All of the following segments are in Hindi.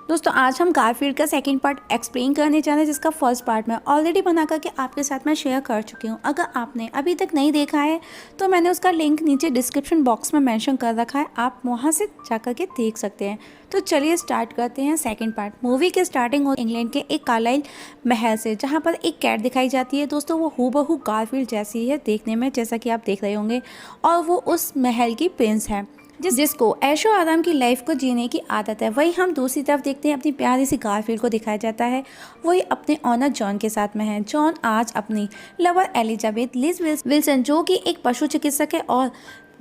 दोस्तों आज हम गारफील्ड का सेकंड पार्ट एक्सप्लेन करने जा रहे हैं, जिसका फर्स्ट पार्ट मैं ऑलरेडी बना करके आपके साथ मैं शेयर कर चुकी हूँ। अगर आपने अभी तक नहीं देखा है तो मैंने उसका लिंक नीचे डिस्क्रिप्शन बॉक्स में मेंशन कर रखा है, आप वहाँ से जा कर के देख सकते हैं। तो चलिए स्टार्ट करते हैं सेकंड पार्ट। मूवी की स्टार्टिंग हो इंग्लैंड के एक कार्लाइल महल से, जहाँ पर एक कैट दिखाई जाती है। दोस्तों वो हूबहू गारफील्ड जैसी है देखने में, जैसा कि आप देख रहे होंगे, और वो उस महल की प्रिंस है जिसको ऐशो आराम की लाइफ को जीने की आदत है। वही हम दूसरी तरफ देखते हैं, अपनी प्यारी सी गारफील्ड को दिखाया जाता है। वही अपने ऑनर जॉन के साथ में है। जॉन आज अपनी लवर एलिजाबेथ लिज विल्सन, जो कि एक पशु चिकित्सक है, और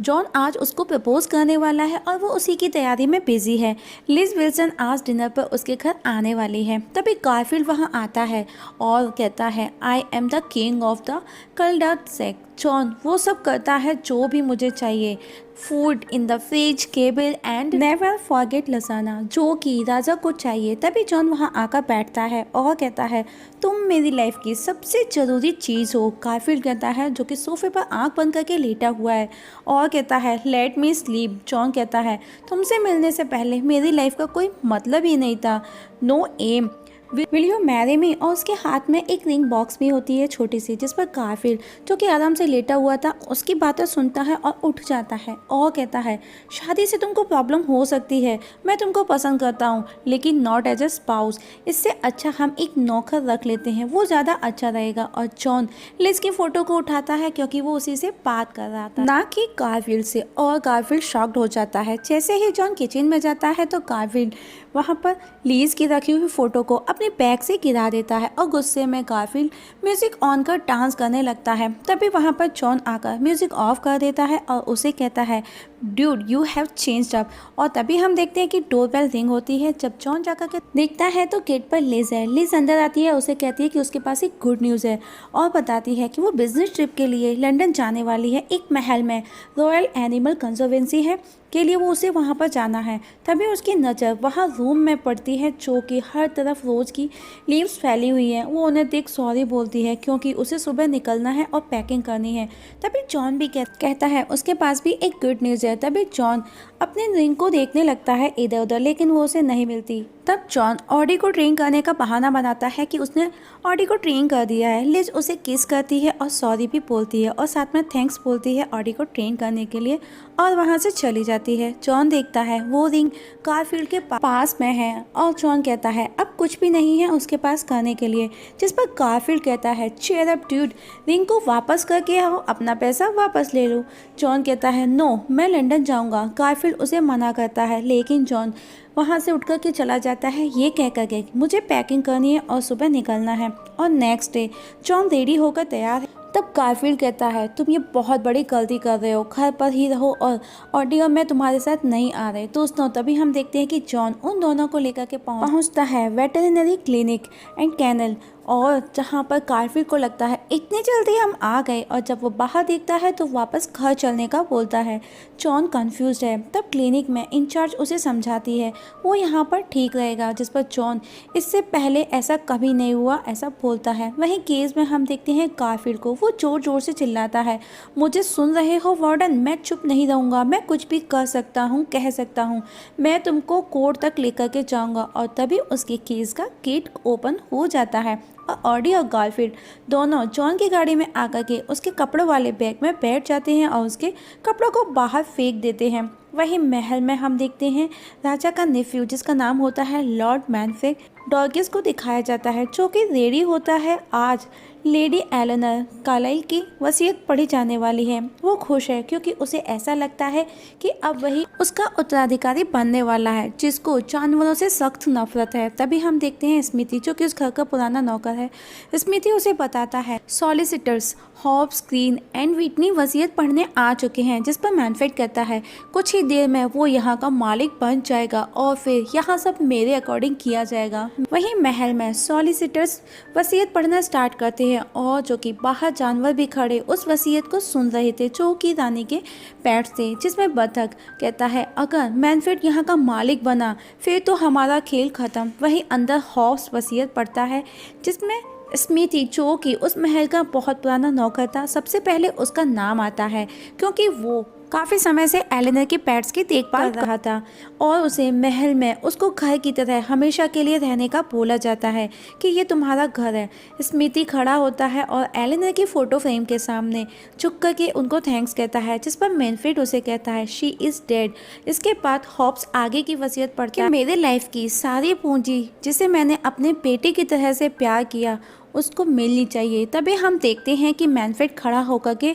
जॉन आज उसको प्रपोज करने वाला है और वो उसी की तैयारी में बिजी है। लिज विल्सन आज डिनर पर उसके घर आने वाली है। तभी गारफील्ड वहाँ आता है और कहता है, I am the king of the cul-de-sac. John वो सब करता है जो भी मुझे चाहिए, food in the fridge, cable and never forget lasagna, जो कि राजा को चाहिए। तभी जॉन वहाँ आकर बैठता है और कहता है, तुम मेरी लाइफ की सबसे ज़रूरी चीज़ हो। गारफील्ड कहता है, जो कि सोफे पर आंख बंद करके लेटा हुआ है, और कहता है, लेट मी स्लीप। जॉन कहता है, तुमसे मिलने से पहले मेरी लाइफ का कोई मतलब ही नहीं था, no M, will you marry me. और उसके हाथ में एक रिंग बॉक्स भी होती है छोटी सी, जिस पर गारफील्ड, जो कि आराम से लेटा हुआ था, उसकी बातें सुनता है और उठ जाता है और कहता है, शादी से तुमको प्रॉब्लम हो सकती है, मैं तुमको पसंद करता हूँ, लेकिन नॉट एज अ स्पाउस। इससे अच्छा हम एक नौकर रख लेते हैं, वो ज़्यादा अच्छा रहेगा। और जॉन लिज की फ़ोटो को उठाता है क्योंकि वो उसी से बात कर रहा था, ना कि गारफील्ड से। और गारफील्ड शॉक्ड हो जाता है। जैसे ही जॉन किचन में जाता है तो गारफील्ड वहाँ पर लीज की रखी हुई फ़ोटो को अपने बैग से गिरा देता है, और गुस्से में गारफील्ड म्यूज़िक ऑन कर डांस करने लगता है। तभी वहाँ पर जॉन आकर म्यूज़िक ऑफ कर देता है और उसे कहता है, dude you have changed up. और तभी हम देखते हैं कि डोरबेल रिंग होती है। जब जॉन जाकर के देखता है तो गेट पर लिज है। लिज अंदर आती है, उसे कहती है कि उसके पास एक गुड न्यूज़ है, और बताती है कि वो बिजनेस ट्रिप के लिए लंदन जाने वाली है। एक महल में रॉयल एनिमल कंजर्वेंसी है के लिए वो उसे वहाँ पर जाना है। तभी उसकी नज़र वहाँ रूम में पड़ती है, जो कि हर तरफ रोज़ की लीव्स फैली हुई हैं। वो उन्हें देख सॉरी बोलती है क्योंकि उसे सुबह निकलना है और पैकिंग करनी है। तभी जॉन भी कहता है उसके पास भी एक गुड न्यूज़ है। तभी जॉन अपने रिंग को देखने लगता है इधर उधर, लेकिन वो उसे नहीं मिलती। तब जॉन ऑडी को ट्रेन करने का बहाना बनाता है कि उसने ऑडी को ट्रेन कर दिया है। लिज उसे किस करती है और सॉरी भी बोलती है, और साथ में थैंक्स बोलती है ऑडी को ट्रेन करने के लिए, और वहाँ से चली जाती है। जॉन देखता है वो रिंग गारफील्ड के पास में है, और जॉन कहता है अब कुछ भी नहीं है उसके पास करने के लिए, जिस पर गारफील्ड कहता है, चीयर अप ड्यूड, रिंग को वापस करके आओ, अपना पैसा वापस ले लो। जॉन कहता है, नो मैं लंदन जाऊँगा। गारफील्ड उसे मना करता है, लेकिन जॉन वहाँ से उठ कर के चला जाता है, ये कह कर के मुझे पैकिंग करनी है और सुबह निकलना है। और नेक्स्ट डे जॉन रेडी होकर तैयार है। तब गारफील्ड कहता है, तुम ये बहुत बड़ी गलती कर रहे हो, घर पर ही रहो और ऑडी और मैं तुम्हारे साथ नहीं आ रहे। दोस्तों तभी हम देखते हैं कि जॉन उन दोनों को लेकर के पहुंचता है वेटरनरी क्लिनिक एंड कैनल, और जहाँ पर गारफील्ड को लगता है इतनी जल्दी हम आ गए, और जब वो बाहर देखता है तो वापस घर चलने का बोलता है। जॉन कंफ्यूज्ड है। तब क्लिनिक में इंचार्ज उसे समझाती है वो यहाँ पर ठीक रहेगा, जिस पर जॉन इससे पहले ऐसा कभी नहीं हुआ ऐसा बोलता है। वहीं केस में हम देखते हैं गारफील्ड को, वो जोर जोर से चिल्लाता है, मुझे सुन रहे हो वार्डन, मैं चुप नहीं रहूँगा, मैं कुछ भी कर सकता हूँ, कह सकता हूँ, मैं तुमको कोर्ट तक लेकर के जाऊँगा। और तभी उसके केस का गेट ओपन हो जाता है, और ऑडी और गारफील्ड दोनों जॉन की गाड़ी में आकर के उसके कपड़ों वाले बैग में बैठ जाते हैं और उसके कपड़ों को बाहर फेंक देते हैं। वहीं महल में हम देखते हैं राजा का नेफ्यू, जिसका नाम होता है लॉर्ड मैनफिक, डॉर्गिस को दिखाया जाता है, जो कि रेडी होता है। आज लेडी एलेनर कार्लाइल की वसीयत पढ़ी जाने वाली है। वो खुश है क्योंकि उसे ऐसा लगता है कि अब वही उसका उत्तराधिकारी बनने वाला है, जिसको जानवरों से सख्त नफरत है। तभी हम देखते हैं स्मिथी, जो कि उस घर का पुराना नौकर है। स्मिथी उसे बताता है solicitors Hobbs, Green and Whitney वसीयत पढ़ने आ चुके हैं, जिस पर मैनफ्रेड कहता है कुछ ही देर में वो यहाँ का मालिक बन जाएगा और फिर यहाँ सब मेरे अकॉर्डिंग किया जाएगा। वहीं महल में सॉलिसिटर्स वसीयत पढ़ना स्टार्ट करते हैं, और जो कि बाहर जानवर भी खड़े उस वसीयत को सुन रहे थे, जो कि रानी के पेट्स थे, जिसमें बतख कहता है अगर मैनफ्रेड यहाँ का मालिक बना फिर तो हमारा खेल खत्म। वहीं अंदर हॉब्स वसीयत पढ़ता है, जिसमें स्मिथी, जो कि उस महल का बहुत पुराना नौकर था, सबसे पहले उसका नाम आता है क्योंकि वो काफ़ी समय से एलेनर के पेट्स की देखभाल कर रहा था और उसे महल में उसको घर की तरह हमेशा के लिए रहने का बोला जाता है कि ये तुम्हारा घर है। स्मिथी खड़ा होता है और एलेनर की फ़ोटो फ्रेम के सामने झुक कर के उनको थैंक्स कहता है, जिस पर मैनफ्रेड उसे कहता है शी इज़ डेड। इसके बाद हॉब्स आगे की वसीयत पढ़ता है, मेरे लाइफ की सारी पूंजी जिसे मैंने अपने बेटे की तरह से प्यार किया उसको मिलनी चाहिए। तभी हम देखते हैं कि मैनफ्रेड खड़ा होकर के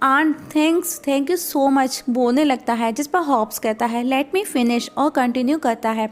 aunt thank you so much बोलने लगता है, जिस पर हॉब्स कहता है लेट मी फिनिश और कंटिन्यू करता है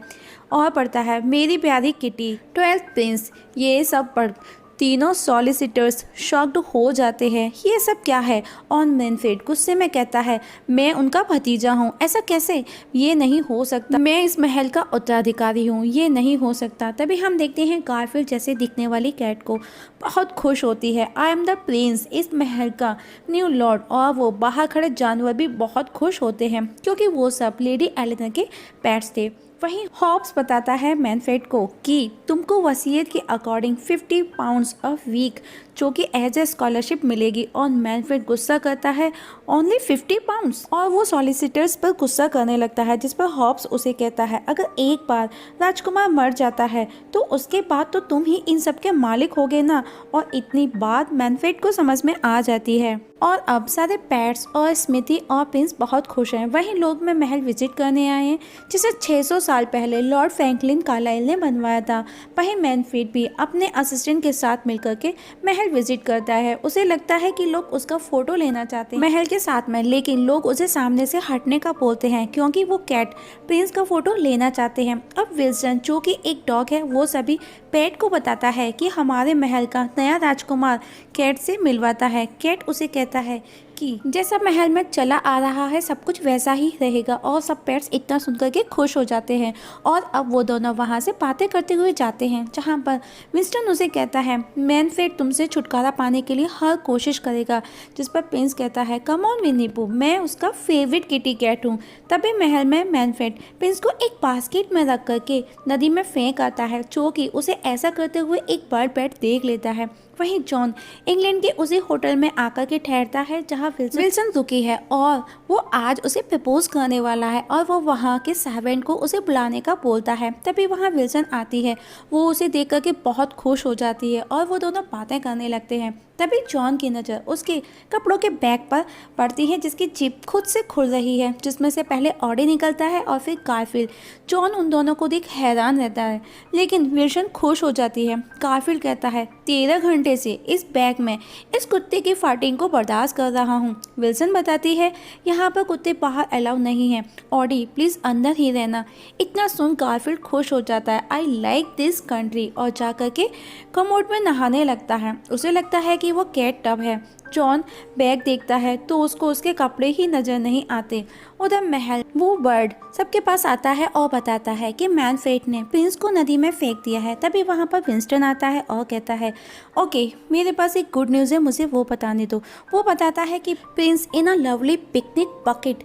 और पढ़ता है मेरी प्यारी किटी 12th प्रिंस। ये सब पढ़ तीनों सॉलिसिटर्स शॉक्ड हो जाते हैं, ये सब क्या है। और मैनफ्रेड गुस्से में कहता है मैं उनका भतीजा हूँ, ऐसा कैसे, ये नहीं हो सकता, मैं इस महल का उत्तराधिकारी हूँ, ये नहीं हो सकता। तभी हम देखते हैं गारफील्ड जैसे दिखने वाली कैट को बहुत खुश होती है, आई एम द प्रिंस, इस महल का न्यू लॉर्ड। और वो बाहर खड़े जानवर भी बहुत खुश होते हैं क्योंकि वो सब लेडी एलेनर के पेट्स थे। वहीं हॉब्स बताता है मैनफ्रेड को कि तुमको वसीयत के अकॉर्डिंग 50 पाउंड्स ऑफ वीक जो कि एज ए स्कॉलरशिप मिलेगी। और मैनफ्रेड गुस्सा करता है ओनली 50 पाउंड्स, और वो सॉलिसिटर्स पर गुस्सा करने लगता है, जिस पर हॉब्स उसे कहता है अगर एक बार राजकुमार मर जाता है तो उसके बाद तो तुम ही इन सब के मालिक होगे ना। और इतनी बात मैनफ्रेड को समझ में आ जाती है और अब सारे पेट्स और स्मिथी और प्रिंस बहुत खुश हैं। वहीं लोग में महल विजिट करने आए हैं जिसे 600 साल पहले लॉर्ड फ्रैंकलिन कार्लाइल ने बनवाया था। वहीं मैनफ्रेड भी अपने असिस्टेंट के साथ मिलकर के महल विजिट करता है। उसे लगता है कि लोग उसका फोटो लेना चाहते हैं महल के साथ में, लेकिन लोग उसे सामने से हटने का बोलते हैं क्योंकि वो कैट प्रिंस का फोटो लेना चाहते हैं। अब विल्सन जो कि एक डॉग है वो सभी पेट को बताता है कि हमारे महल का नया राजकुमार कैट से मिलवाता है। कैट उसे कहता है कि जैसा महल में चला आ रहा है सब कुछ वैसा ही रहेगा। और सब पेट्स इतना सुनकर के खुश हो जाते हैं और अब वो दोनों वहाँ से बातें करते हुए जाते हैं, जहाँ पर विंस्टन उसे कहता है मैनफ्रेड तुमसे छुटकारा पाने के लिए हर कोशिश करेगा, जिस पर प्रिंस कहता है कम ऑन विनी पू, मैं उसका फेवरेट किटी कैट हूँ। तभी महल में मैनफ्रेड प्रिंस को एक बास्केट में रख करके नदी में फेंक आता है, जो कि उसे ऐसा करते हुए एक बर्ड पेट देख लेता है। वहीं जॉन इंग्लैंड के उसी होटल में आकर के ठहरता है जहां विल्सन रुकी है और वो आज उसे प्रपोज करने वाला है और वो वहां के सर्वेंट को उसे बुलाने का बोलता है। तभी वहां विल्सन आती है, वो उसे देख करके बहुत खुश हो जाती है और वो दोनों बातें करने लगते हैं। तभी जॉन की नज़र उसके कपड़ों के बैग पर पड़ती है जिसकी जिप खुद से खुल रही है, जिसमें से पहले ऑडी निकलता है और फिर गारफील्ड। जॉन उन दोनों को देख हैरान रहता है, लेकिन विल्सन खुश हो जाती है। गारफील्ड कहता है 13 घंटे से इस बैग में इस कुत्ते की फाइटिंग को बर्दाश्त कर रहा हूँ। विल्सन बताती है यहाँ पर कुत्ते बाहर अलाउ नहीं है, ऑडी प्लीज़ अंदर ही रहना। इतना सुन गारफील्ड खुश हो जाता है, आई लाइक दिस कंट्री, और जाकर के कमोड में नहाने लगता है। उसे लगता है कि वो कैट टब है। जॉन बैग देखता है तो उसको उसके कपड़े ही नजर नहीं आते। उधर महल वो बर्ड सबके पास आता है और बताता है कि मैनफ्रेड ने प्रिंस को नदी में फेंक दिया है। तभी वहाँ पर विंस्टन आता है और कहता है ओके मेरे पास एक गुड न्यूज़ है, मुझे वो बताने दो। वो बताता है कि prince in a lovely picnic bucket.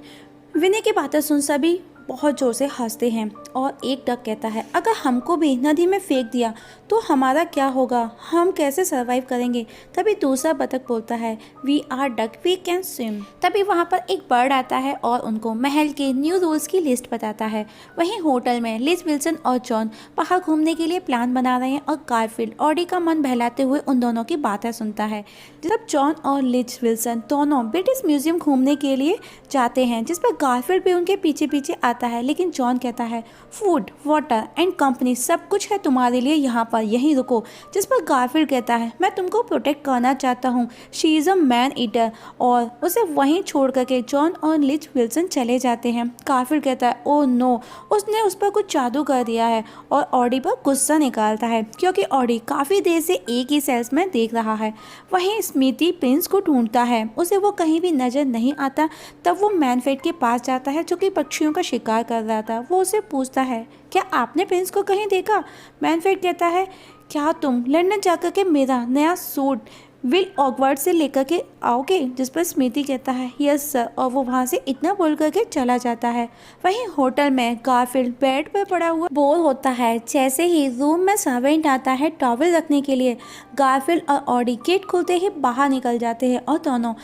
Winnie की बातें सुन सभी बहुत ज़ोर से हंसते हैं और एक डक कहता है अगर हमको भी नदी में फेंक दिया तो हमारा क्या होगा, हम कैसे सरवाइव करेंगे। तभी दूसरा बतख बोलता है we are duck we can swim. तभी वहाँ पर एक बर्ड आता है और उनको महल के न्यू रूल्स की लिस्ट बताता है। वहीं होटल में लिज विल्सन और जॉन बाहर घूमने के लिए प्लान बना रहे हैं और गारफील्ड ऑडी का मन बहलाते हुए उन दोनों की बातें सुनता है। जब जॉन और लिज विल्सन दोनों ब्रिटिश म्यूजियम घूमने के लिए जाते हैं, जिस पर गारफील्ड भी उनके पीछे पीछे आता है, लेकिन जॉन कहता है फूड वाटर एंड कंपनी सब कुछ है तुम्हारे लिए, यहाँ पर यहीं रुको। जिस पर गारफील्ड कहता है मैं तुमको प्रोटेक्ट करना चाहता हूँ, she is a man eater, और उसे वहीं छोड़ करके जॉन और लिज विल्सन चले जाते हैं। गारफील्ड कहता है ओ नो, उसने उस पर कुछ जादू कर दिया है, और ऑडी पर गुस्सा निकालता है क्योंकि ऑडी काफ़ी देर से एक ही सेल्स में देख रहा है। वहीं स्मिथी प्रिंस को ढूंढता है, उसे वो कहीं भी नजर नहीं आता। तब वो मैनफ्रेड के पास जाता है जो कि पक्षियों का शिकार कर रहा था। वो उसे पूछता है क्या आपने प्रिंस को कहीं देखा। मैनफ्रेड कहता है क्या तुम लंदन जाकर के मेरा नया सूट विल ऑकवर्ड से लेकर के आओगे। जिस पर स्मिथी कहता है यस सर, और वो वहाँ से इतना बोल करके चला जाता है। वहीं होटल में गारफील्ड बेड पर पड़ा हुआ बोर होता है। जैसे ही रूम में सर्वेंट आता है टॉवल रखने के लिए, गारफील्ड और ऑडी गेट खोलते ही बाहर निकल जाते हैं और दोनों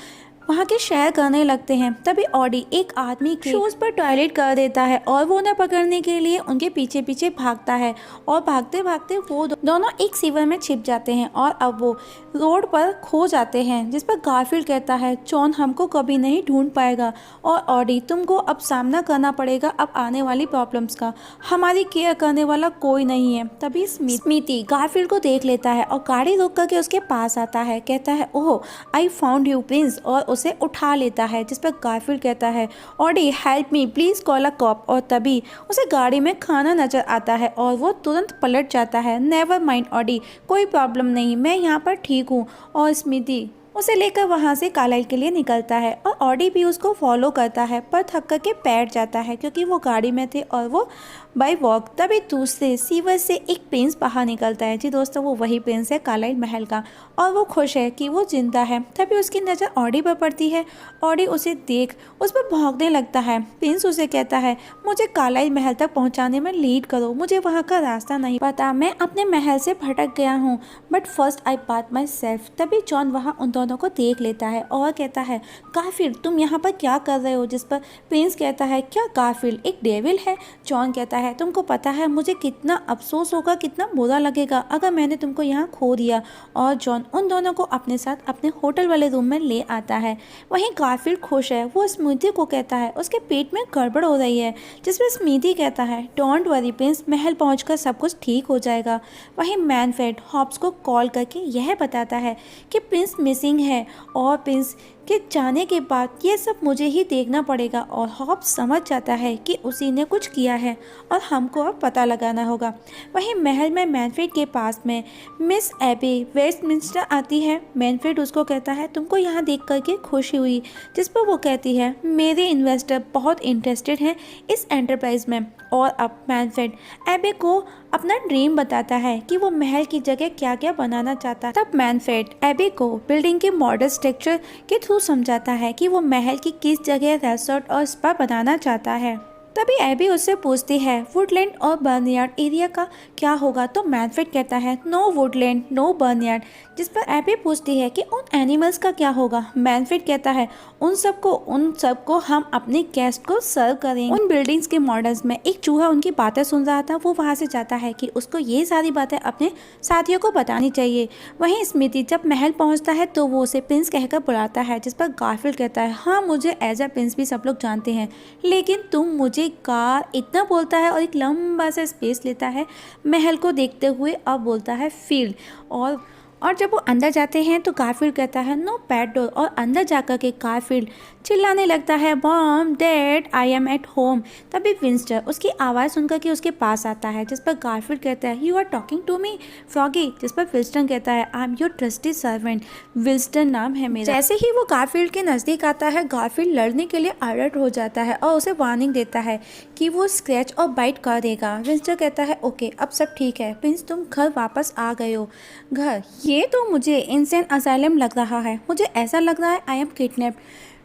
वहाँ के शेयर करने लगते हैं। तभी ऑडी एक आदमी के शूज पर टॉयलेट कर देता है और वो उन्हें पकड़ने के लिए उनके पीछे पीछे भागता है और भागते भागते वो दोनों एक सीवर में छिप जाते हैं और अब वो रोड पर खो जाते हैं, जिस पर गारफील्ड कहता है जॉन हमको कभी नहीं ढूंढ पाएगा और ऑडी तुमको अब सामना करना पड़ेगा अब आने वाली प्रॉब्लम्स का, हमारी केयर करने वाला कोई नहीं है। तभी स्मिथी गारफील्ड को देख लेता है और गाड़ी रोक करके उसके पास आता है, कहता है ओह आई फाउंड यू प्रिंस, और उसे उठा लेता है, जिस पर गारफील्ड कहता है Audi help me please call a cop. और तभी उसे गाड़ी में खाना नजर आता है और वो तुरंत पलट जाता है। नेवर माइंड ऑडी, कोई प्रॉब्लम नहीं, मैं यहाँ पर ठीक हूँ। और स्मिथी उसे लेकर वहाँ से कार्लाइल के लिए निकलता है और ऑडी भी उसको फॉलो करता है, पर थक कर के बैठ जाता है क्योंकि वो गाड़ी में थे और वो बाई वॉक। तभी दूसरे सीवर से एक प्रिंस बाहर निकलता है। जी दोस्तों, वो वही प्रिंस है कार्लाइल महल का और वो खुश है कि वो जिंदा है। तभी उसकी नज़र ऑडी पर पड़ती है। ऑडी उसे देख उस पर भौंकने लगता है। प्रिंस उसे कहता है मुझे कार्लाइल महल तक पहुँचाने में लीड करो, मुझे वहाँ का रास्ता नहीं पता, मैं अपने महल से भटक गया हूँ, but first I part my self. तभी जॉन वहाँ उन दोनों को देख लेता है और कहता है गारफील्ड तुम यहाँ पर क्या कर रहे हो, जिस पर प्रिंस कहता है क्या गारफील्ड एक डेविल है। जॉन कहता है तुमको पता है मुझे कितना अफसोस होगा, कितना बुरा लगेगा अगर मैंने तुमको यहाँ खो दिया। और जॉन उन दोनों को अपने साथ अपने होटल वाले रूम में ले आता है। वहीं गारफील्ड खुश है, वो स्मिथी को कहता है उसके पेट में गड़बड़ हो रही है, जिस पर स्मिथी कहता है डोंट वरी प्रिंस, महल पहुँचकर सब कुछ ठीक हो जाएगा। वहीं मैनफ्रेड हॉब्स को कॉल करके यह बताता है कि प्रिंस मिसिंग है और प्रिंस के जाने के बाद ये सब मुझे ही देखना पड़ेगा। और हॉब्स समझ जाता है कि उसी ने कुछ किया है और हमको अब पता लगाना होगा। वहीं महल में मैनफ्रेड के पास में मिस एबी वेस्टमिंस्टर आती है। मैनफ्रेड उसको कहता है तुमको यहाँ देख करके खुशी हुई, जिस पर वो कहती है मेरे इन्वेस्टर बहुत इंटरेस्टेड हैं इस एंटरप्राइज में। और अब मैनफ्रेड एबी को अपना ड्रीम बताता है कि वो महल की जगह क्या क्या बनाना चाहता है। तब मैनफ्रेड एबी को बिल्डिंग के मॉडल स्ट्रक्चर के थ्रू समझाता है कि वो महल की किस जगह रिसोर्ट और स्पा बनाना चाहता है। तभी एबी उससे पूछती है वुडलैंड और बर्नयार्ड एरिया का क्या होगा, तो मैनफ्रेड कहता है नो वुडलैंड नो बर्नयार्ड, जिस पर एबी पूछती है कि उन एनिमल्स का क्या होगा। मैनफ्रेड कहता है उन सबको हम अपने गेस्ट को सर्व करेंगे। उन बिल्डिंग्स के मॉडल्स में एक चूहा उनकी बातें सुन रहा था, वो वहाँ से चाहता है कि उसको ये सारी बातें अपने साथियों को बतानी चाहिए। वहीं स्मिथी जब महल पहुँचता है तो वो उसे प्रिंस कहकर बुलाता है, जिस पर गारफील्ड कहता है हाँ मुझे एज अ प्रिंस भी सब लोग जानते हैं, लेकिन तुम मुझे कार इतना बोलता है और एक लंबा सा स्पेस लेता है महल को देखते हुए। अब बोलता है फील्ड। और जब वो अंदर जाते हैं तो गारफील्ड कहता है नो पैट डोर, और अंदर जाकर के गारफील्ड चिल्लाने लगता है mom dad I am at home. तभी विंस्टर उसकी आवाज़ सुनकर के उसके पास आता है, जिस पर गारफील्ड कहता है you are talking to me froggy, जिस पर विल्स्टन कहता है I am your trusted servant, Winston नाम है मेरा। जैसे ही वो गारफील्ड के नज़दीक आता है गारफील्ड लड़ने के लिए अलर्ट हो जाता है और उसे वार्निंग देता है कि वो स्क्रैच और बाइट कर देगा। विंस्टर कहता है ओके अब सब ठीक है प्रिंस, तुम घर वापस आ गए हो। घर ये तो मुझे इंसेन असाइलम लग रहा है, मुझे ऐसा लग रहा है आई एम किडनैप्ड,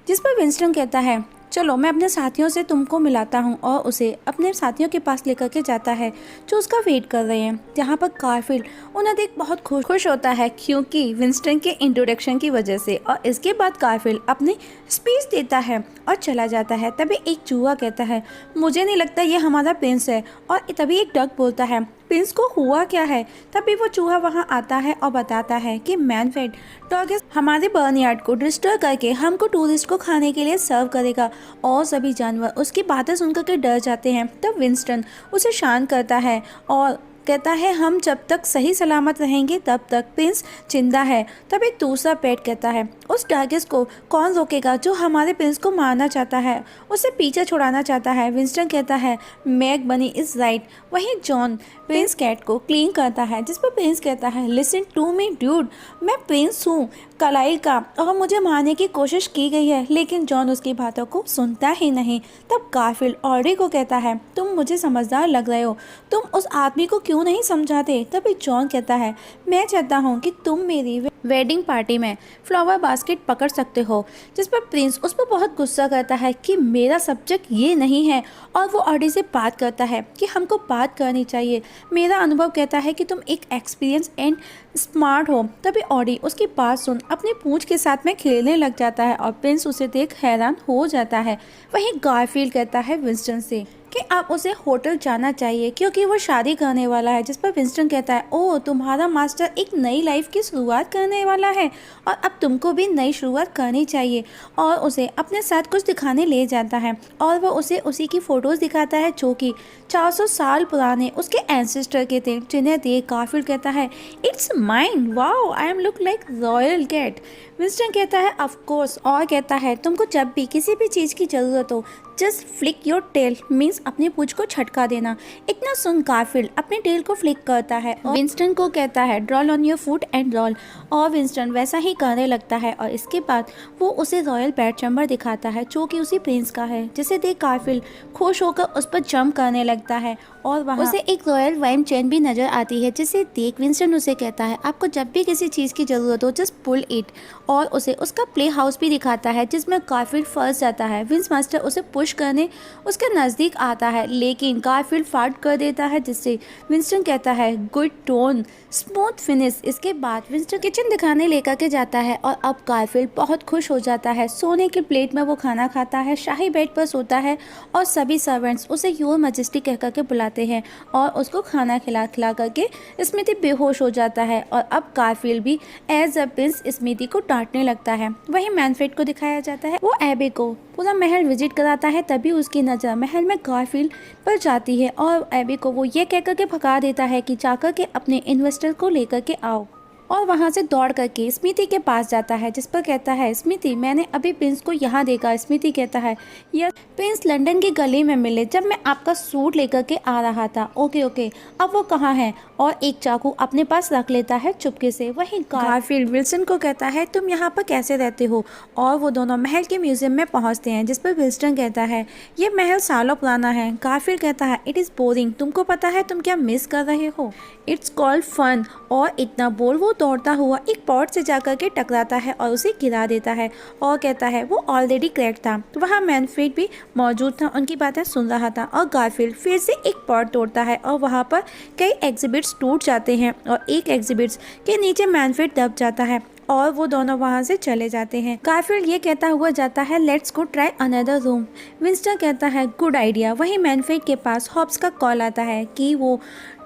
जिस पर विंस्टन कहता है चलो मैं अपने साथियों से तुमको मिलाता हूँ, और उसे अपने साथियों के पास लेकर के जाता है जो उसका वेट कर रहे हैं। जहाँ पर गारफील्ड उन्हें देख बहुत खुश होता है क्योंकि विंस्टन के इंट्रोडक्शन की वजह से, और इसके बाद गारफील्ड अपनी स्पीच देता है और चला जाता है। तभी एक चूहा कहता है मुझे नहीं लगता ये हमारा प्रिंस है, और तभी एक डक बोलता है प्रिंस को हुआ क्या है। तभी वो चूहा वहाँ आता है और बताता है कि मैनफ्रेड टॉर्गेस हमारे बर्नयार्ड को डिस्ट्रॉय करके हमको टूरिस्ट को खाने के लिए सर्व करेगा, और सभी जानवर उसकी बातें सुनकर के डर जाते हैं। तब विंस्टन उसे शांत करता है और कहता है हम जब तक सही सलामत रहेंगे तब तक प्रिंस जिंदा है। तब एक दूसरा पेट कहता है उस टारगेट को कौन रोकेगा जो हमारे प्रिंस को मारना चाहता है, उसे पीछे छुड़ाना चाहता है। विंस्टन कहता है मैग बनी इज राइट। वहीं जॉन प्रिंस कैट को क्लीन करता है, जिस पर प्रिंस कहता है लिसन टू मी ड्यूड, मैं प्रिंस हूँ कार्लाइल का और मुझे मारने की कोशिश की गई है, लेकिन जॉन उसकी बातों को सुनता ही नहीं। तब गारफील्ड ऑडी को कहता है तुम मुझे समझदार लग रहे हो, तुम उस आदमी को क्यों नहीं समझाते। तभी जॉन कहता है मैं चाहता हूँ कि तुम मेरी वेडिंग पार्टी में फ्लावर बास्केट पकड़ सकते हो, जिस पर प्रिंस उस पर बहुत गुस्सा करता है कि मेरा सब्जेक्ट ये नहीं है, और वो ऑडी से बात करता है कि हमको बात करनी चाहिए, मेरा अनुभव कहता है कि तुम एक एक्सपीरियंस एंड स्मार्ट हो। तभी ऑडी उसकी बात सुन अपनी पूंछ के साथ में खेलने लग जाता है और प्रिंस उसे देख हैरान हो जाता है। वहीं गारफील्ड कहता है विंस्टन से कि आप उसे होटल जाना चाहिए क्योंकि वो शादी करने वाला है, जिस पर विंस्टन कहता है ओह तुम्हारा मास्टर एक नई लाइफ की शुरुआत करने वाला है और अब तुमको भी नई शुरुआत करनी चाहिए, और उसे अपने साथ कुछ दिखाने ले जाता है और वो उसे उसी की फ़ोटोज़ दिखाता है जो कि 400 साल पुराने उसके एंसेस्टर के थे, जिन्हें देख गारफील्ड कहता है it's mine, wow I am look like royal cat. Winston कहता है ऑफ कोर्स, और कहता है तुमको जब भी किसी भी चीज़ की ज़रूरत हो just flick your tail, means अपनी पूंछ को छटका देना। इतना सुन गारफील्ड अपने टेल को फ्लिक करता है और विंस्टन को कहता है drool on your foot and roll, और विंस्टन वैसा ही करने लगता है और इसके बाद वो उसे रॉयल बेड चैम्बर दिखाता है जो कि उसी प्रिंस का है, जिसे देख गारफील्ड खुश होकर उस पर जंप करने लगता है और वहाँ उसे एक रॉयल वाइन चेन भी नजर आती है, जिसे देख विंस्टन उसे कहता है आपको जब भी किसी चीज़ की ज़रूरत हो जस्ट पुल इट, और उसे उसका प्ले हाउस भी दिखाता है जिसमें गारफील्ड फंस जाता है। विंस मास्टर उसे पुश करने उसके नज़दीक आता है लेकिन गारफील्ड फाड़ कर देता है, जिससे विंस्टन कहता है गुड टोन स्मूथ फिनिश। इसके बाद विंस्टन किचन दिखाने लेकर के जाता है और अब गारफील्ड बहुत खुश हो जाता है। सोने की प्लेट में वो खाना खाता है, शाही बेड पर सोता है और सभी सर्वेंट्स उसे योर मैजेस्टी कह करके बुलाते हैं और उसको खाना खिला खिला करके स्मिथी बेहोश हो जाता है और अब गारफील्ड भी एज अ प्रिंस स्मिथी को डांटने लगता है। वहीं मैनफ्रेड को दिखाया जाता है, वो एबे को पूरा महल विजिट कराता है, तभी उसकी नज़र महल में गारफील्ड पर जाती है और एबी को वो ये कहकर के भगा देता है कि जाकर के अपने इन्वेस्टर को लेकर के आओ, और वहाँ से दौड़ करके स्मिथी के पास जाता है, जिस पर कहता है स्मिथी मैंने अभी प्रिंस को यहाँ देखा। स्मिथी कहता है यह प्रिंस लंदन की गली में मिले जब मैं आपका सूट लेकर के आ रहा था। ओके ओके, अब वो कहाँ है, और एक चाकू अपने पास रख लेता है चुपके से। वहीं गारफील्ड विल्सन को कहता है तुम यहाँ पर कैसे रहते हो, और वो दोनों महल के म्यूजियम में पहुँचते हैं, जिस पर विल्सन कहता है ये महल सालों पुराना है। गारफील्ड कहता है इट इज़ बोरिंग, तुमको पता है तुम क्या मिस कर रहे हो, इट्स कॉल्ड फन, और इतना बोल वो दौड़ता हुआ एक पॉट से जाकर के टकराता है और उसे गिरा देता है और कहता है वो ऑलरेडी क्रैक था। तो वहाँ मैनफ्रेड भी मौजूद था, उनकी बातें सुन रहा था, और गारफील्ड फिर से एक पॉट तोड़ता है और वहाँ पर कई एग्जिबिट्स टूट जाते हैं और एक एग्जिबिट्स के नीचे मैनफ्रेड दब जाता है और वो दोनों वहाँ से चले जाते हैं। गारफील्ड ये कहता हुआ जाता है let's go try another room. Winston कहता है गुड आइडिया। वहीं मैनफ्रेड के पास हॉब्स का कॉल आता है कि वो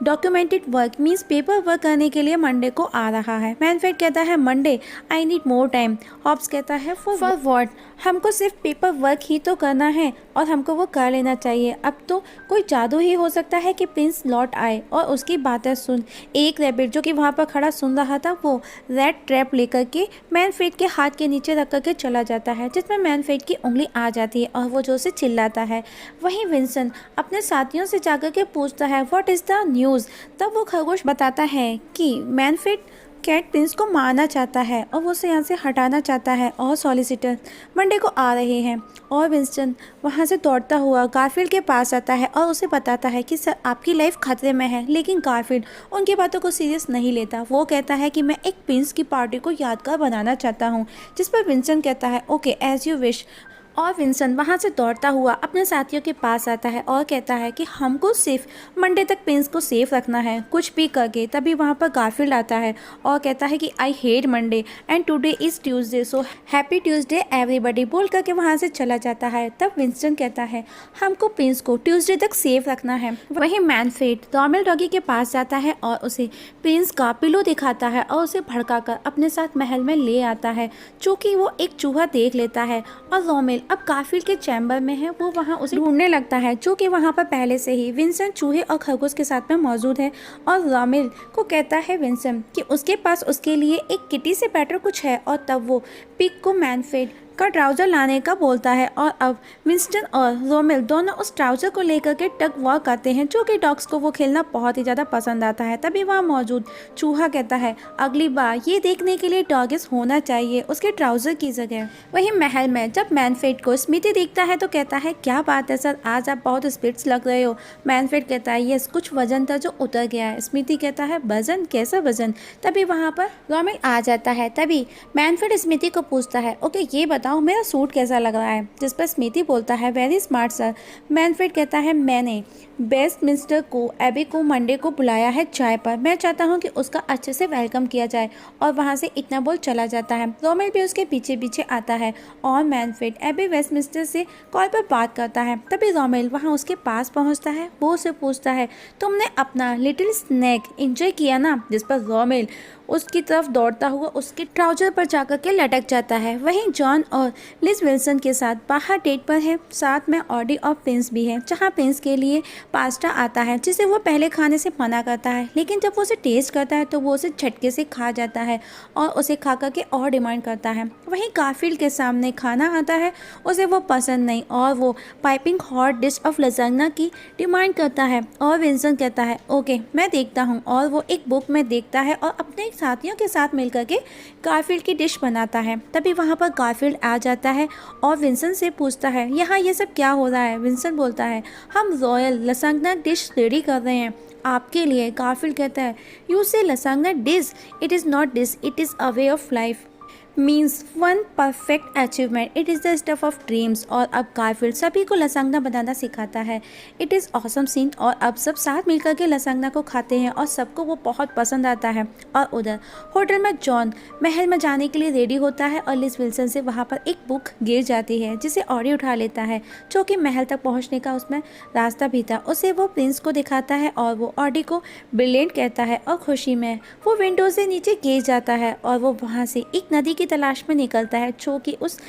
documented work means paper work करने के लिए मंडे को आ रहा है। मैनफ्रेड कहता है Monday I need more time. Hobbs कहता है फॉर व्हाट, हमको सिर्फ पेपर वर्क ही तो करना है और हमको वो कर लेना चाहिए। अब तो कोई जादू ही हो सकता है कि प्रिंस लौट आए। और उसकी बातें सुन एक रैबिट जो कि वहाँ पर खड़ा सुन रहा था वो रेड ट्रैप लेकर के मैनफ्रेड के हाथ के नीचे रख करके चला जाता है, जिसमें मैनफ्रेड की उंगली आ जाती है और वो जोर से चिल्लाता है। वहीं विंसन अपने साथियों से जाकर के पूछता है व्हाट इज़ द न्यूज़। तब वो खरगोश बताता है कि मैनफ्रेड कैट प्रिंस को मारना चाहता है और वो उसे यहाँ से हटाना चाहता है और सॉलिसिटर मंडे को आ रहे हैं। और विंस्टन वहाँ से दौड़ता हुआ गारफील्ड के पास आता है और उसे बताता है कि सर आपकी लाइफ खतरे में है, लेकिन गारफील्ड उनकी बातों को सीरियस नहीं लेता। वो कहता है कि मैं एक प्रिंस की पार्टी को यादगार बनाना चाहता हूँ, जिस पर विंस्टन कहता है ओके एज यू विश। और विंसन वहाँ से दौड़ता हुआ अपने साथियों के पास आता है और कहता है कि हमको सिर्फ मंडे तक प्रिंस को सेफ रखना है कुछ भी करके। तभी वहाँ पर गारफील्ड आता है और कहता है कि I hate Monday and today is Tuesday so happy Tuesday everybody बोल करके वहाँ से चला जाता है। तब विंस्टन कहता है हमको प्रिंस को ट्यूसडे तक सेफ रखना है। वहीं मैनफ्रेड रॉमेल डॉगी के पास जाता है और उसे प्रिंस का पिलो दिखाता है और उसे भड़काकर अपने साथ महल में ले आता है, चूँकि वो एक चूहा देख लेता है। और रॉमेल अब गारफील्ड के चैम्बर में है, वो वहाँ उसे ढूंढने लगता है, जो कि वहाँ पर पहले से ही विंसन चूहे और खरगोश के साथ में मौजूद है। और रॉमेल को कहता है विंसन कि उसके पास उसके लिए एक किटी से बेटर कुछ है। और तब वो पिग को मैनफ्रेड का ट्राउज़र लाने का बोलता है और अब विंस्टन और रोमेल दोनों उस ट्राउज़र को लेकर के टग वॉर करते हैं, जो कि डॉग्स को वो खेलना बहुत ही ज़्यादा पसंद आता है। तभी वहाँ मौजूद चूहा कहता है अगली बार ये देखने के लिए डॉगिस होना चाहिए उसके ट्राउज़र की जगह। वहीं महल में जब मैनफ्रेड को स्मिथी देखता है तो कहता है क्या बात है सर, आज आप बहुत स्पिरिट्स लग रहे हो। मैनफ्रेड कहता है यस, कुछ वजन था जो उतर गया है। स्मिथी कहता है वजन, कैसा वजन? तभी वहाँ पर रोमेल आ जाता है। तभी मैनफ्रेड स्मिथी को पूछता है ओके ये बताओ मेरा सूट कैसा लग रहा है, जिस पर स्मिथी बोलता है वेरी स्मार्ट सर। मैनफ्रेड कहता है मैंने वेस्टमिंस्टर को एबी को मंडे को बुलाया है चाय पर, मैं चाहता हूँ कि उसका अच्छे से वेलकम किया जाए। और वहाँ से इतना बोल चला जाता है। रोमेल भी उसके पीछे पीछे आता है और मैनफ्रेड एबी वेस्टमिंस्टर से कॉल पर बात करता है। तभी रोमेल वहाँ उसके पास पहुँचता है। वो उसे पूछता है तुमने अपना लिटिल स्नैक एंजॉय किया ना, जिस पर रोमेल उसकी तरफ दौड़ता हुआ उसके ट्राउजर पर जाकर के लटक जाता है। वहीं जॉन और लिज विल्सन के साथ बाहर डेट पर है, साथ में ऑडी और प्रिंस भी है, जहां प्रिंस के लिए पास्ता आता है जिसे वो पहले खाने से मना करता है, लेकिन जब वो उसे टेस्ट करता है तो वो उसे झटके से खा जाता है और उसे खा करके और डिमांड करता है। वहीं गारफील्ड के सामने खाना आता है, उसे वो पसंद नहीं और वो पाइपिंग हॉट डिश ऑफ लसाग्ना की डिमांड करता है और विल्सन कहता है ओके मैं देखता हूँ, और वो एक बुक में देखता है और अपने साथियों के साथ मिलकर के गारफील्ड की डिश बनाता है। तभी वहाँ पर गारफील्ड आ जाता है और विंसन से पूछता है यहाँ ये सब क्या हो रहा है। विंसन बोलता है हम रॉयल लसाग्ना डिश रेडी कर रहे हैं आपके लिए। गारफील्ड कहता है you say lasagna dish, it is not dish, it is a way of life, means one perfect achievement, it is the stuff of dreams. और अब गारफील्ड सभी को लसाग्ना बनाना सिखाता है। It is awesome scene. और अब सब साथ मिलकर के लसाग्ना को खाते हैं और सबको वो बहुत पसंद आता है। और उधर होटल में जॉन महल में जाने के लिए रेडी होता है और लिज विल्सन से वहाँ पर एक बुक गिर जाती है जिसे ऑडी उठा लेता है, जो कि महल तक पहुँचने का उसमें रास्ता भी था। उसे वो प्रिंस को दिखाता है और वो ऑडी को ब्रिलियंट कहता है और खुशी में वो विंडो से नीचे गिर जाता है और वो वहाँ से एक नदी की तलाश में निकलता है जो कि उस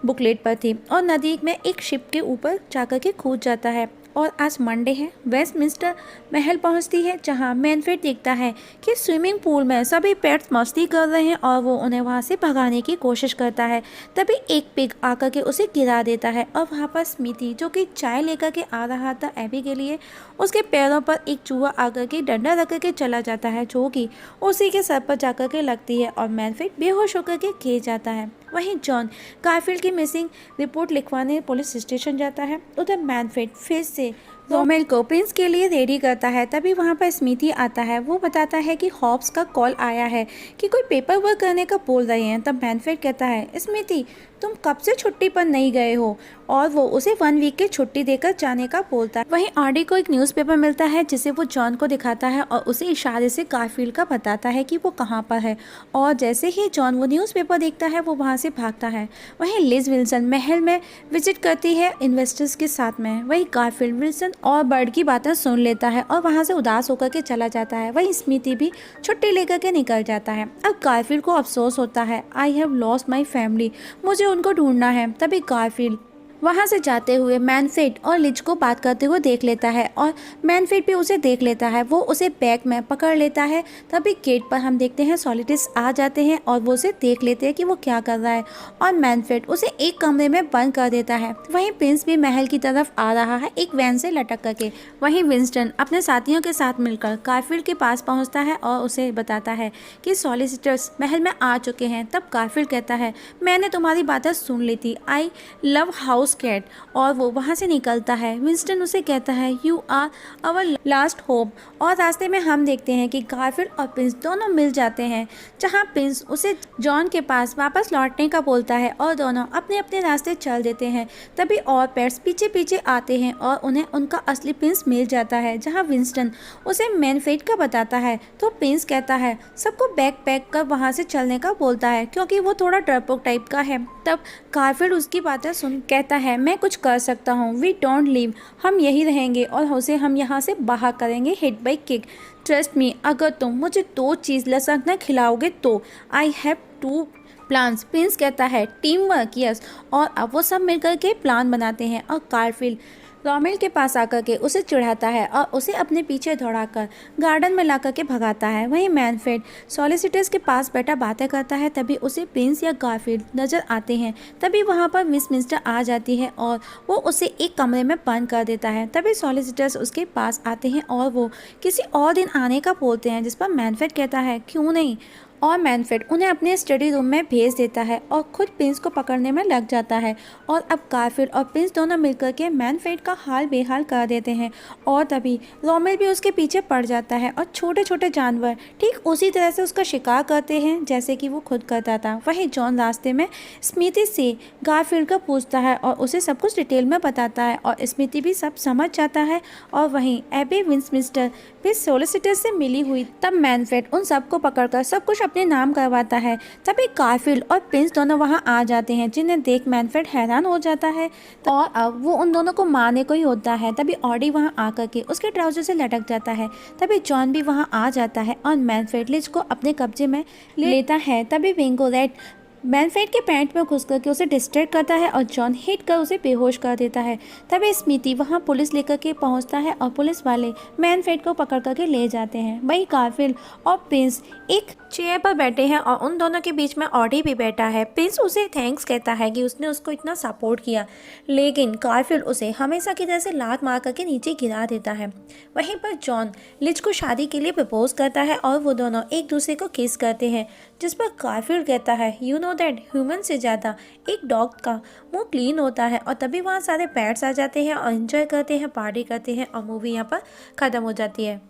बुकलेट पर थी और नदी में एक शिप के ऊपर जाकर के कूद जाता है। और आज मंडे है। वेस्टमिंस्टर महल पहुंचती है जहां मैनफ्रेड देखता है कि स्विमिंग पूल में सभी पेट्स मस्ती कर रहे हैं और वो उन्हें वहां से भगाने की कोशिश करता है। तभी एक पिग आकर के उसे गिरा देता है और वहां पर स्मिथी जो कि चाय लेकर के आ रहा था एबी के लिए, उसके पैरों पर एक चूहा आकर के डंडा रख के चला जाता है जो कि उसी के सर पर जाकर के लगती है और मैनफ्रेड बेहोश होकर के गिर जाता है। वहीं जॉन गारफील्ड की मिसिंग रिपोर्ट लिखवाने पुलिस स्टेशन जाता है। उधर मैनफ्रेड फिर से रोमेल को प्रिंस के लिए रेडी करता है। तभी वहाँ पर स्मिथी आता है। वो बताता है कि हॉब्स का कॉल आया है कि कोई पेपर वर्क करने का बोल रहे हैं। तब मैनफ्रेड कहता है स्मिथी तुम कब से छुट्टी पर नहीं गए हो, और वो उसे 1 वीक की छुट्टी देकर जाने का बोलता है। वहीं ऑडी को एक न्यूज़पेपर मिलता है जिसे वो जॉन को दिखाता है और उसे इशारे से गारफील्ड का बताता है कि वो कहाँ पर है। और जैसे ही जॉन वो न्यूज़पेपर देखता है वो वहाँ से भागता है। वहीं लिज विल्सन महल में विजिट करती है इन्वेस्टर्स के साथ में। वहीं गारफील्ड विल्सन और बर्ड की बातें सुन लेता है और वहाँ से उदास होकर के चला जाता है। वहीं स्मिथी भी छुट्टी लेकर के निकल जाता है। अब गारफील्ड को अफसोस होता है I have lost my family, मुझे उनको ढूंढना है। तभी गारफील्ड वहाँ से जाते हुए मैनफ्रेड और लिज को बात करते हुए देख लेता है और मैनफ्रेड भी उसे देख लेता है। वो उसे बैग में पकड़ लेता है। तभी गेट पर हम देखते हैं सॉलिटिस आ जाते हैं और वो उसे देख लेते हैं कि वो क्या कर रहा है और मैनफ्रेड उसे एक कमरे में बंद कर देता है। वहीं प्रिंस भी महल की तरफ आ रहा है एक वैन से लटक करके। वहीं विंस्टन अपने साथियों के साथ मिलकर गारफील्ड के पास पहुँचता है और उसे बताता है कि सॉलिसिटर्स महल में आ चुके हैं। तब गारफील्ड कहता है मैंने तुम्हारी बातें सुन ली थी, आई लव हाउस कैट, और वो वहाँ से निकलता है। विंस्टन उसे कहता है you are our last hope. और रास्ते में हम देखते हैं कि गारफील्ड और प्रिंस दोनों मिल जाते हैं, जहाँ प्रिंस उसे जॉन के पास वापस लौटने का बोलता है और दोनों अपने अपने रास्ते चल देते हैं। तभी और पेट्स पीछे पीछे आते हैं और उन्हें उनका असली प्रिंस मिल जाता है, जहाँ विंस्टन उसे मैनफ्रेड का बताता है। तो प्रिंस कहता है सबको बैग पैक कर वहाँ से चलने का बोलता है क्योंकि वो थोड़ा डरपोक टाइप का है। तब गारफील्ड उसकी बातें सुन कहता है मैं कुछ कर सकता हूँ, वी डोंट लीव, हम यही रहेंगे और उसे हम यहाँ से बाहर करेंगे hit by kick. Trust me, अगर तुम मुझे 2 चीज़ लसकना खिलाओगे तो आई हैव 2 प्लान्स। प्रिंस कहता है टीम वर्क यस। और अब वो सब मिलकर के प्लान बनाते हैं और गारफील्ड रोमेल के पास आकर के उसे चिढ़ाता है और उसे अपने पीछे दौड़ाकर गार्डन में ला के भगाता है। वहीं मैनफ्रेड सॉलिसिटर्स के पास बैठा बातें करता है, तभी उसे प्रिंस या गारफील्ड नजर आते हैं। तभी वहां पर वेस्टमिंस्टर आ जाती है और वो उसे एक कमरे में बंद कर देता है। तभी सॉलिसिटर्स उसके पास आते हैं और वो किसी और दिन आने का बोलते हैं, जिस पर मैनफ्रेड कहता है क्यों नहीं, और मैनफ्रेड उन्हें अपने स्टडी रूम में भेज देता है और खुद प्रिंस को पकड़ने में लग जाता है। और अब गारफील्ड और प्रिंस दोनों मिलकर के मैनफ्रेड का हाल बेहाल कर देते हैं। और तभी रोमेल भी उसके पीछे पड़ जाता है और छोटे छोटे जानवर ठीक उसी तरह से उसका शिकार करते हैं जैसे कि वो खुद करता था। वहीं जॉन रास्ते में स्मिथी से गारफील्ड का पूछता है और उसे सब कुछ डिटेल में बताता है और स्मिथी भी सब समझ जाता है। और वहीं एबी वेस्टमिंस्टर भी सॉलिसिटर से मिली हुई। तब मैनफ्रेड उन सबको पकड़कर सब कुछ अपने नाम करवाता है। तभी गारफील्ड और प्रिंस दोनों वहां आ जाते हैं, जिन्हें देख मैनफ्रेड हैरान हो जाता है और अब वो उन दोनों को मारने को ही होता है। तभी ऑडी वहां आकर के उसके ट्राउजर से लटक जाता है। तभी जॉन भी वहां आ जाता है और मैनफ्रेड लिज को अपने कब्जे में लेता है। तभी विंगो रेड मैनफ्रेड के पैंट में घुस करके उसे डिस्ट्रैक्ट करता है और जॉन हिट कर उसे बेहोश कर देता है। तभी स्मिथी वहां पुलिस लेकर के पहुंचता है और पुलिस वाले मैनफ्रेड को पकड़ करके ले जाते हैं। वहीं गारफील्ड और प्रिंस एक चेयर पर बैठे हैं और उन दोनों के बीच में ऑडी भी बैठा है। प्रिंस उसे थैंक्स कहता है कि उसने उसको इतना सपोर्ट किया, लेकिन गारफील्ड उसे हमेशा की तरह से लात मार करके नीचे गिरा देता है। वहीं पर जॉन लिज को शादी के लिए प्रपोज करता है और वो दोनों एक दूसरे को किस करते हैं, जिस पर गारफील्ड कहता है यू नो दैट ह्यूमन से ज़्यादा एक डॉग का मुंह क्लीन होता है। और तभी वहाँ सारे पेट्स आ जाते हैं और एंजॉय करते हैं, पार्टी करते हैं और मूवी यहाँ पर ख़त्म हो जाती है।